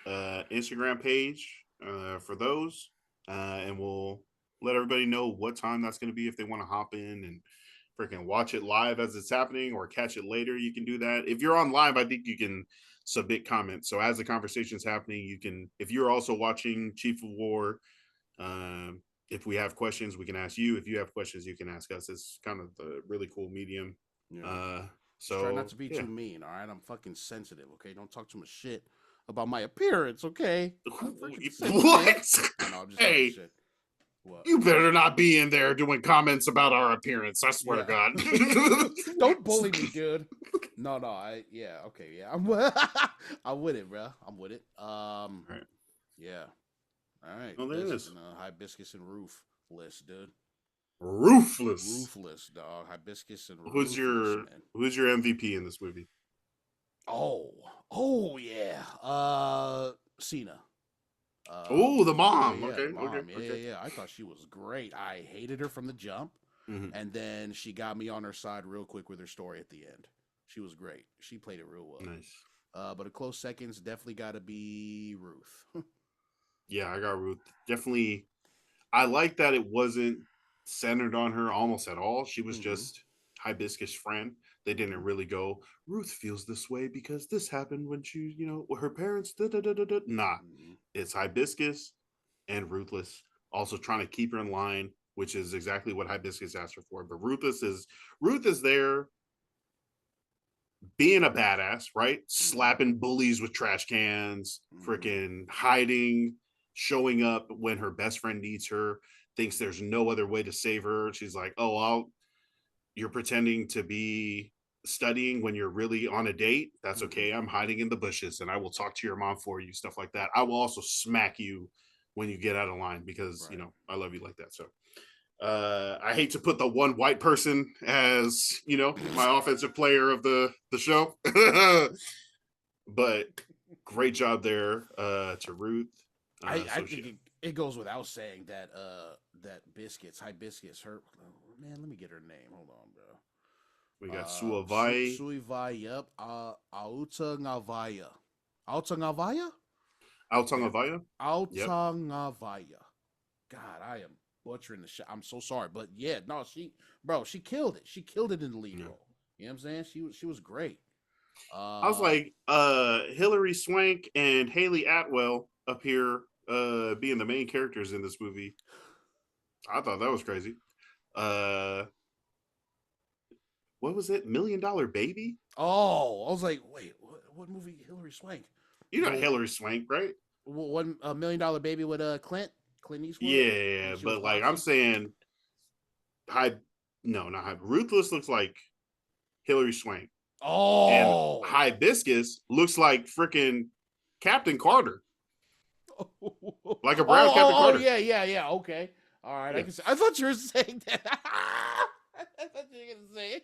Instagram page for those, and we'll let everybody know what time that's going to be if they want to hop in and freaking watch it live as it's happening or catch it later. You can do that. If you're on live, I think you can submit comments. So as the conversation is happening, you can. If you're also watching Chief of War, um, if we have questions, we can ask you. If you have questions, you can ask us. It's kind of a really cool medium. Yeah. Uh, Just try not so to be yeah. too mean. All right, I'm fucking sensitive. Okay, don't talk too much shit about my appearance. Okay, I'm freaking sensitive. What? I know. I'm just talking Hey, shit. What? you better not be in there doing comments about our appearance. I swear to Yeah. God. Don't bully me, dude. No, no. Okay. Yeah. I'm with it, bro. I'm with it. All right. Yeah. All right. Well, there it This is. hibiscus and roof list, dude. Roofless. Roofless, dog. Hibiscus and Who's roofless, your man. Who's your MVP in this movie? Oh, yeah. Cena. Oh, the mom. Yeah, the Okay, okay, mom. okay. Yeah. I thought she was great. I hated her from the jump, Hmm. and then she got me on her side real quick with her story at the end. She was great. She played it real well. Nice. But a close seconds definitely got to be Ruth. Yeah, I got Ruth. Definitely. I like that it wasn't centered on her almost at all. She was Mm-hmm. just Hibiscus' friend. They Mm-hmm. didn't really go, Ruth feels this way because this happened when she, her parents. Da, da, da, da, da. Nah, Mm-hmm. it's Hibiscus and Ruthless, also trying to keep her in line, which is exactly what Hibiscus asked her for. But Ruth is there being a badass, right? Mm-hmm. Slapping bullies with trash cans, Mm-hmm. freaking hiding, showing up when her best friend needs her, thinks there's no other way to save her. She's like, "Oh, you're pretending to be studying when you're really on a date. That's Mm-hmm. okay. I'm hiding in the bushes and I will talk to your mom for you, stuff like that. I will also smack you when you get out of line because, Right. I love you like that." So I hate to put the one white person as my offensive player of the show, but great job there to Ruth. I So think it goes without saying that that hibiscus, her man. Let me get her name. Hold on, bro. we got Suavai, Suivai, yep. Auta Ngavaya. Auta Ngavaya? Yep. Altangavaya. Yep. Auta Ngavaya. God, I am butchering the shit. I'm so sorry. But yeah, no, she killed it. She killed it in the lead Yeah. role. You know what I'm saying? She was great. I was Uh like, Hillary Swank and Haley Atwell up here being the main characters in this movie. I thought that was crazy. Uh what was it? $1 Million Baby? oh, I was like, wait, what movie Hillary Swank? You know The Hillary Swank, right? one $1 million baby with Clint Eastwood when Yeah, she was but like I'm boxing. saying, high. No, not high. Ruthless looks like Hillary Swank, and Oh. Hibiscus looks like freaking Captain Carter, oh, like a brown Captain Carter. yeah. Okay. All right. I Yeah. can. I thought you were saying that. I thought you were gonna say.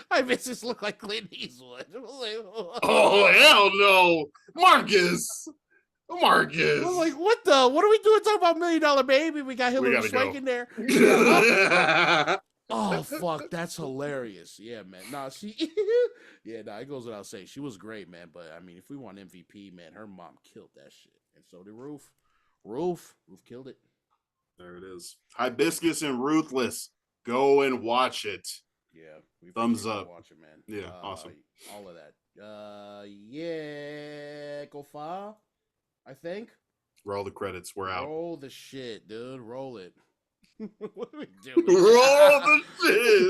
I makes this look like Clint Eastwood. Oh hell no, Marcus, I'm like, Marcus. what the? What are we doing talking about $1 million baby? We got We Hillary gotta Swank go. in there. Yeah. Oh fuck, that's hilarious. Yeah, man. Nah, yeah, nah, it goes without saying. She was great, man. But I mean, if we want MVP, man, her mom killed that shit. And so did Roof. Roof killed it. There it is. Hibiscus and Ruthless. Go and watch it. Yeah, we Thumbs appreciate y'all up. watching, man. Yeah, awesome. All of that. Yeah, go far. I think. Roll the credits. We're out. Roll the shit, dude. Roll it. What are we doing? Roll the shit.